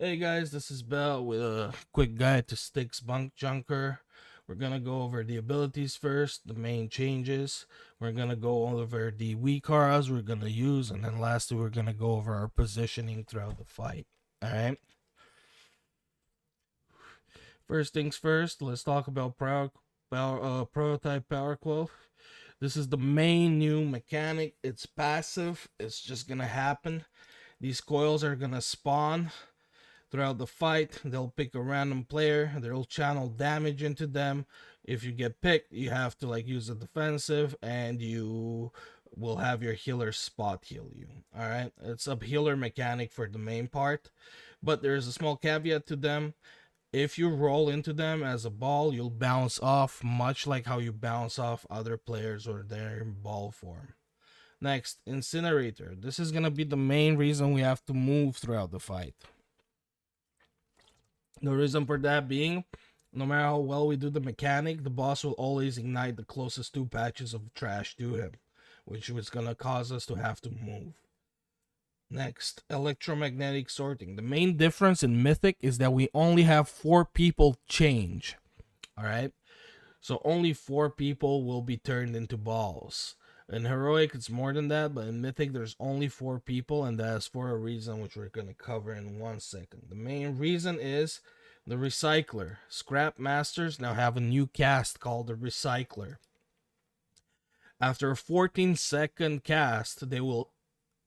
Hey guys, this is Bell with a quick guide to Stix Bunkjunker. We're gonna go over the abilities first, the main changes. We're gonna go over the weak auras we're gonna use, and then lastly, we're gonna go over our positioning throughout the fight. Alright? First things first, let's talk about Prototype Power Quell. This is the main new mechanic. It's passive, it's just gonna happen. These coils are gonna spawn throughout the fight. They'll pick a random player, they'll channel damage into them. If you get picked, you have to like use a defensive, and you will have your healer spot heal you. All right, it's a healer mechanic for the main part, but there's a small caveat to them. If you roll into them as a ball, you'll bounce off, much like how you bounce off other players or their ball form. Next, Incinerator. This is gonna be the main reason we have to move throughout the fight. The reason for that being, no matter how well we do the mechanic, the boss will always ignite the closest two patches of trash to him, which is going to cause us to have to move. Next, electromagnetic sorting. The main difference in Mythic is that we only have 4 people change. Alright? So only 4 people will be turned into balls. In Heroic, it's more than that, but in Mythic, there's only 4 people, and that's for a reason which we're going to cover in 1 second. The main reason is the Recycler. Scrap Masters now have a new cast called the Recycler. After a 14-second cast, they will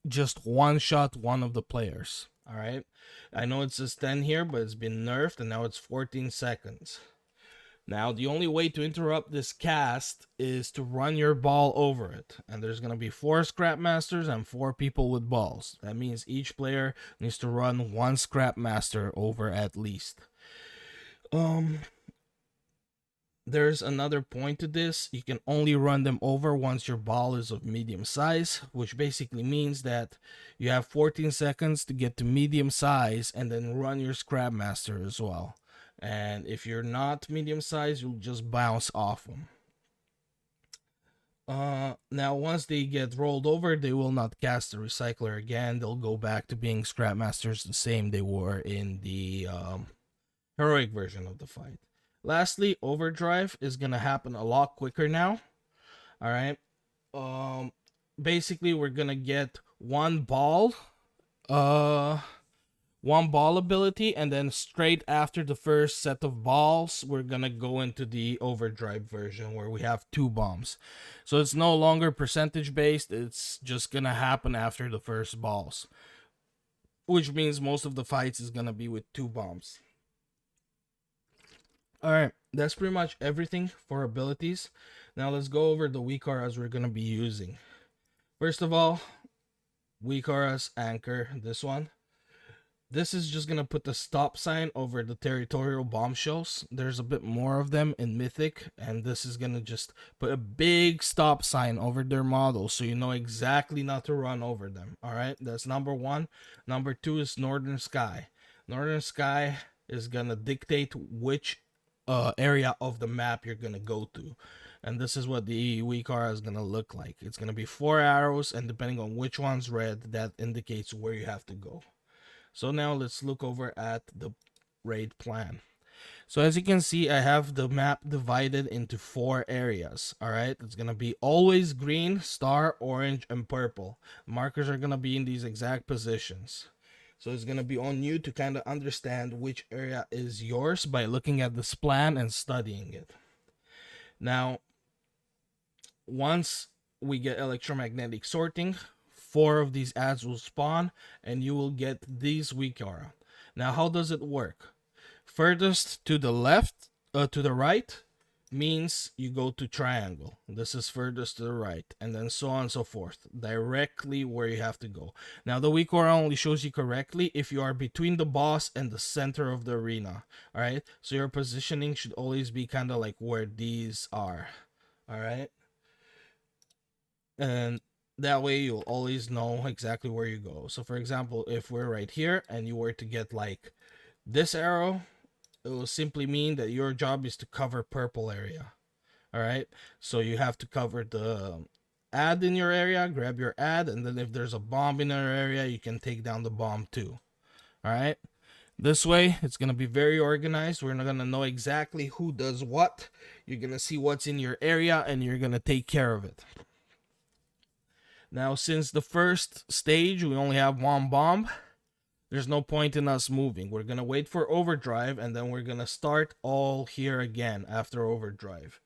just one-shot one of the players. Alright? I know it says 10 here, but it's been nerfed, and now it's 14 seconds. Now, the only way to interrupt this cast is to run your ball over it. And there's going to be 4 Scrap Masters and 4 people with balls. That means each player needs to run 1 Scrap Master over at least. There's another point to this. You can only run them over once your ball is of medium size, which basically means that you have 14 seconds to get to medium size and then run your Scrap Master as well. And if you're not medium size, you'll just bounce off them. Now once they get rolled over, they will not cast the Recycler again. They'll go back to being Scrap Masters, the same they were in the Heroic version of the fight. Lastly, Overdrive is gonna happen a lot quicker now. Alright. Basically we're gonna get one ball ability, and then straight after the first set of balls, we're gonna go into the Overdrive version where we have 2 bombs. So it's no longer percentage based, it's just gonna happen after the first balls, which means most of the fights is gonna be with 2 bombs. Alright, that's pretty much everything for abilities. Now let's go over the weak auras we're gonna be using. First of all, weak auras anchor, this one. This is just gonna put the stop sign over the territorial bombshells. There's a bit more of them in Mythic, and this is gonna just put a big stop sign over their models so you know exactly not to run over them. Alright, that's number 1. Number 2 is Northern Sky. Northern Sky is gonna dictate which area of the map you're gonna go to. And this is what the weak aura is gonna look like. It's gonna be 4 arrows, and depending on which one's red, that indicates where you have to go. So now let's look over at the raid plan. So as you can see, I have the map divided into 4 areas. Alright, it's gonna be always green, star, orange, and purple. Markers are gonna be in these exact positions. So it's gonna be on you to kind of understand which area is yours by looking at this plan and studying it. Now, once we get electromagnetic sorting, 4 of these ads will spawn, and you will get these weak aura. Now, how does it work? Furthest to the left, to the right, means you go to triangle. This is furthest to the right, and then so on and so forth, directly where you have to go. Now, the weak aura only shows you correctly if you are between the boss and the center of the arena. Alright, so your positioning should always be kind of like where these are. Alright, and that way you'll always know exactly where you go. So for example, if we're right here and you were to get like this arrow, it will simply mean that your job is to cover purple area. Alright, so you have to cover the ad in your area, grab your ad, and then if there's a bomb in your area, you can take down the bomb too. Alright, This way, it's going to be very organized. We're not going to know exactly who does what. You're going to see what's in your area and you're going to take care of it. Now, since the first stage, we only have one bomb, there's no point in us moving. We're going to wait for overdrive, and then we're going to start all here again after overdrive.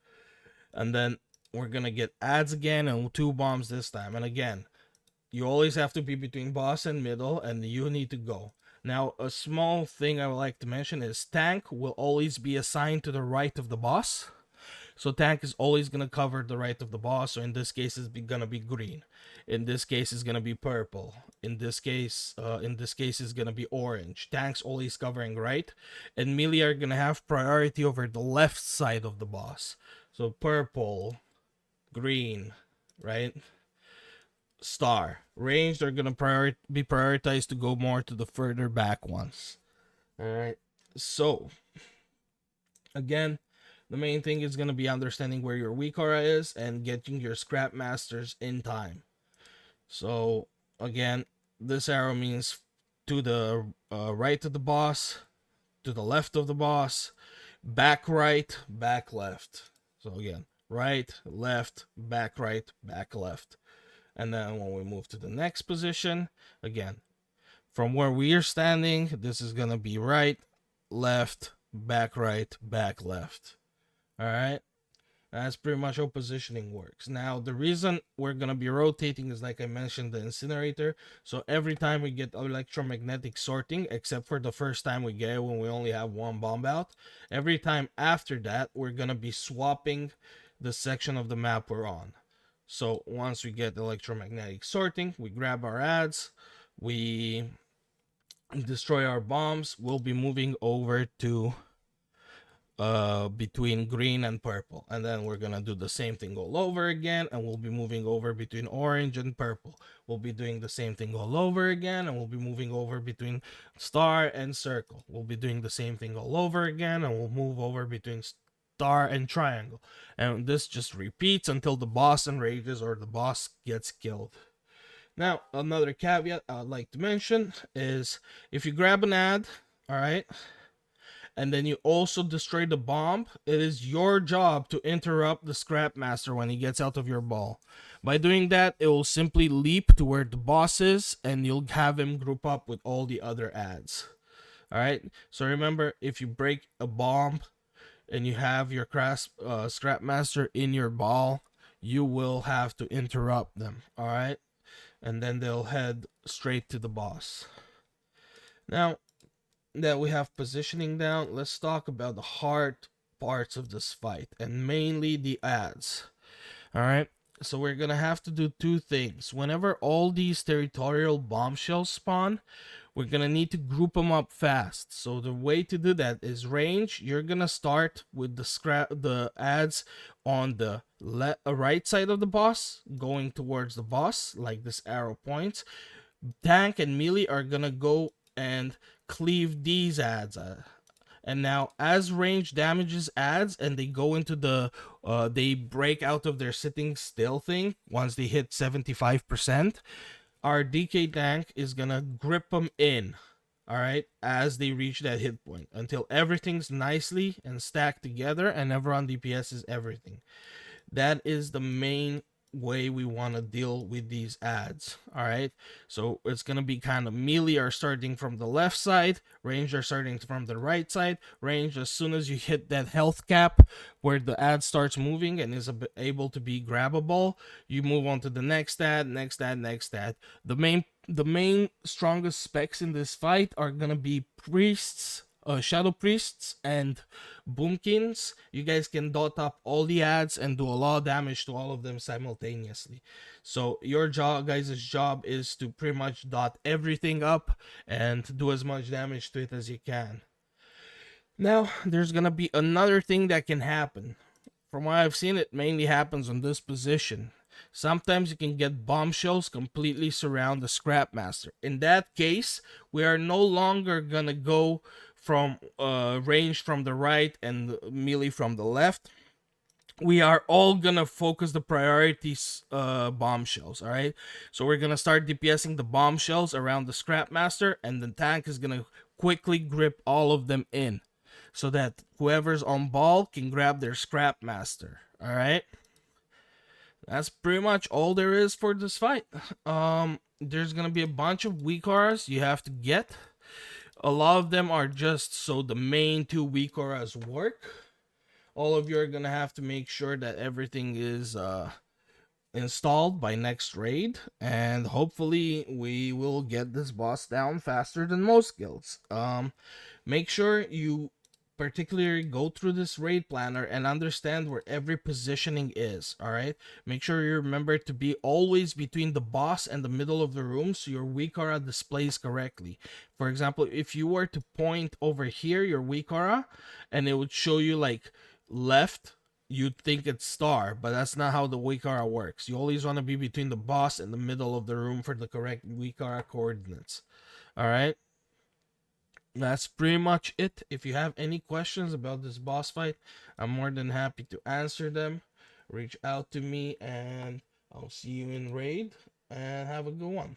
And then we're going to get adds again and 2 bombs this time. And again, you always have to be between boss and middle, and you need to go. Now, a small thing I would like to mention is tank will always be assigned to the right of the boss. So tank is always going to cover the right of the boss. So in this case, it's going to be green. In this case, it's going to be purple. In this case, it's going to be orange. Tank's always covering right. And melee are going to have priority over the left side of the boss. So purple, green, right? Star. Ranged are going to be prioritized to go more to the further back ones. Alright. So, again, the main thing is going to be understanding where your weak aura is and getting your scrap masters in time. So, again, this arrow means to the right of the boss, to the left of the boss, back right, back left. So, again, right, left, back right, back left. And then when we move to the next position, again, from where we are standing, this is going to be right, left, back right, back left. All right. That's pretty much how positioning works. Now, the reason we're going to be rotating is, like I mentioned, the incinerator. So every time we get electromagnetic sorting, except for the first time we get it when we only have 1 bomb out, every time after that, we're going to be swapping the section of the map we're on. So once we get electromagnetic sorting, we grab our adds, we destroy our bombs. We'll be moving over to between green and purple, and then we're gonna do the same thing all over again, and we'll be moving over between orange and purple. We'll be doing the same thing all over again, and we'll be moving over between star and circle. We'll be doing the same thing all over again, and we'll move over between star and triangle, and this just repeats until the boss enrages or the boss gets killed. Now, another caveat I'd like to mention is if you grab an ad, all right, and then you also destroy the bomb, it is your job to interrupt the scrap master when he gets out of your ball. By doing that, it will simply leap to where the boss is, and you'll have him group up with all the other ads. All right, so remember, if you break a bomb and you have your scrap master in your ball, you will have to interrupt them. All right, and then they'll head straight to the boss. Now that we have positioning down, let's talk about the hard parts of this fight, and mainly the ads. All right, so we're gonna have to do 2 things. Whenever all these territorial bombshells spawn, we're gonna need to group them up fast. So the way to do that is range. You're gonna start with the ads on the right side of the boss, going towards the boss, like this arrow points. Tank and melee are gonna go and cleave these ads. And now, as range damages ads and they go into the they break out of their sitting still thing once they hit 75%, our DK tank is gonna grip them in, all right, as they reach that hit point until everything's nicely and stacked together and everyone DPS is everything. That is the main way we want to deal with these ads. All right, so it's gonna be kind of melee are starting from the left side, range are starting from the right side. Range, as soon as you hit that health cap where the ad starts moving and is able to be grabbable, you move on to the next ad. The main strongest specs in this fight are gonna be priests, shadow priests and boomkins. You guys can dot up all the ads and do a lot of damage to all of them simultaneously. So your guys' job is to pretty much dot everything up and do as much damage to it as you can. Now, there's gonna be another thing that can happen. From what I've seen, it mainly happens on this position. Sometimes you can get bombshells completely surround the scrap master. In that case, we are no longer gonna go from range from the right and melee from the left. We are all gonna focus the priorities bombshells. All right, so we're gonna start DPSing the bombshells around the scrap master, and the tank is gonna quickly grip all of them in, so that whoever's on ball can grab their Scrap Master. All right, that's pretty much all there is for this fight. There's gonna be a bunch of weak auras you have to get. A lot of them are just so the main two weak auras work. All of you are gonna have to make sure that everything is installed by next raid, and hopefully we will get this boss down faster than most guilds. Make sure you particularly go through this raid planner and understand where every positioning is. All right, make sure you remember to be always between the boss and the middle of the room so your weak aura displays correctly. For example, if you were to point over here your weak aura and it would show you like left, you'd think it's star, but that's not how the weak aura works. You always want to be between the boss and the middle of the room for the correct weak aura coordinates. All right, that's pretty much it. If you have any questions about this boss fight, I'm more than happy to answer them. Reach out to me, and I'll see you in raid, and have a good one.